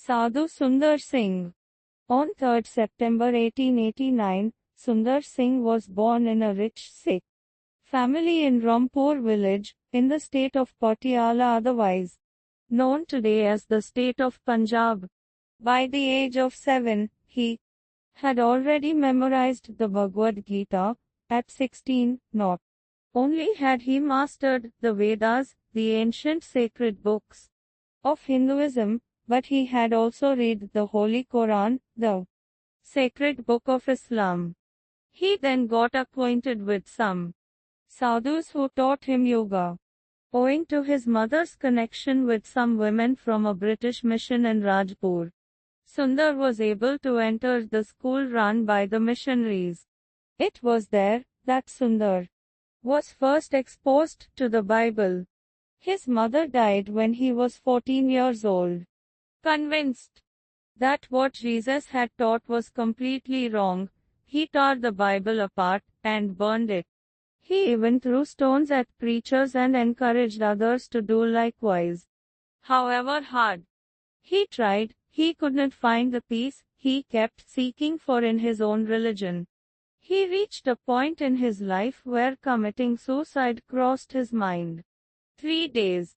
Sadhu Sundar Singh. On 3rd September 1889, Sundar Singh was born in a rich Sikh family in Rampur village, in the state of Patiala, otherwise known today as the state of Punjab. By the age of 7, he had already memorized the Bhagavad Gita. At 16, not only had he mastered the Vedas, the ancient sacred books of Hinduism, but he had also read the Holy Quran, the sacred book of Islam. He then got acquainted with some sadhus who taught him yoga. Owing to his mother's connection with some women from a British mission in Rajpur, Sundar was able to enter the school run by the missionaries. It was there that Sundar was first exposed to the Bible. His mother died when he was 14 years old. Convinced that what Jesus had taught was completely wrong, he tore the Bible apart and burned it. He even threw stones at preachers and encouraged others to do likewise. However hard he tried, he could not find the peace he kept seeking for in his own religion. He reached a point in his life where committing suicide crossed his mind. 3 days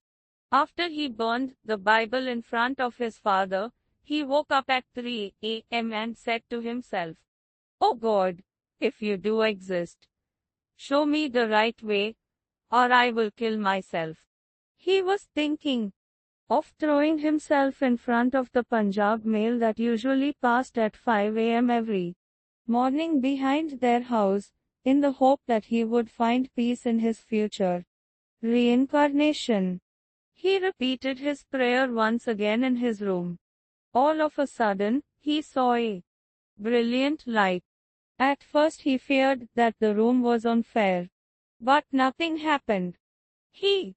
after he burned the Bible in front of his father, he woke up at 3 a.m. and said to himself, "Oh God, if you do exist, show me the right way, or I will kill myself." He was thinking of throwing himself in front of the Punjab mail that usually passed at 5 a.m. every morning behind their house, in the hope that he would find peace in his future reincarnation. He repeated his prayer once again in his room. All of a sudden, he saw a brilliant light. At first he feared that the room was on fire. But nothing happened. He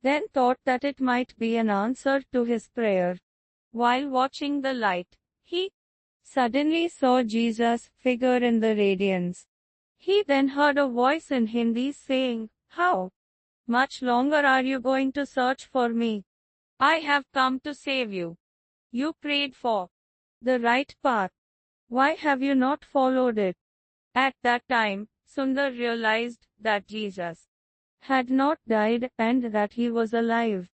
then thought that it might be an answer to his prayer. While watching the light, he suddenly saw Jesus' figure in the radiance. He then heard a voice in Hindi saying, "How much longer are you going to search for me? I have come to save you. You prayed for the right path. Why have you not followed it?" At that time, Sundar realized that Jesus had not died and that he was alive.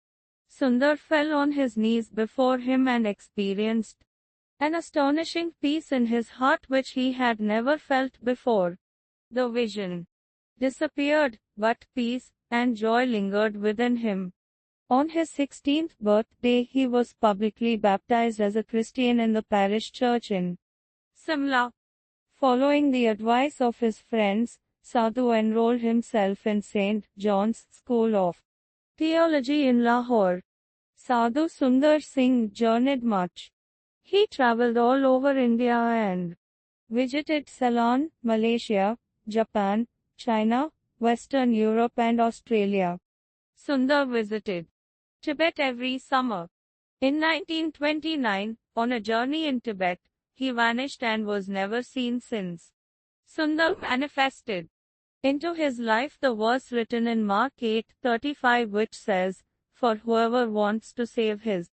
Sundar fell on his knees before him and experienced an astonishing peace in his heart which he had never felt before. The vision disappeared, but peace and joy lingered within him. On his 16th birthday, he was publicly baptized as a Christian in the parish church in Simla. Following the advice of his friends, Sadhu enrolled himself in St. John's School of Theology in Lahore. Sadhu Sundar Singh journeyed much. He traveled all over India and visited Ceylon, Malaysia, Japan, China, Western Europe and Australia. Sundar visited Tibet every summer. In 1929, on a journey in Tibet, he vanished and was never seen since. Sundar manifested into his life the verse written in Mark 8:35 which says, "For whoever wants to save his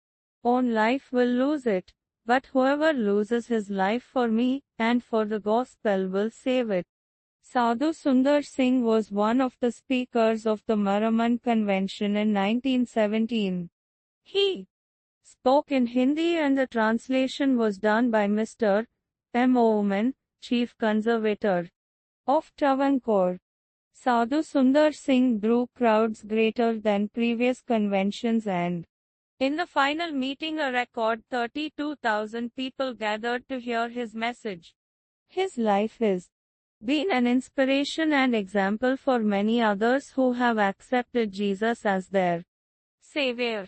own life will lose it, but whoever loses his life for me and for the gospel will save it." Sadhu Sundar Singh was one of the speakers of the Maraman Convention in 1917. He spoke in Hindi and the translation was done by Mr. M. Oman, Chief Conservator of Travancore. Sadhu Sundar Singh drew crowds greater than previous conventions and in the final meeting a record 32,000 people gathered to hear his message. His life has been an inspiration and example for many others who have accepted Jesus as their Savior.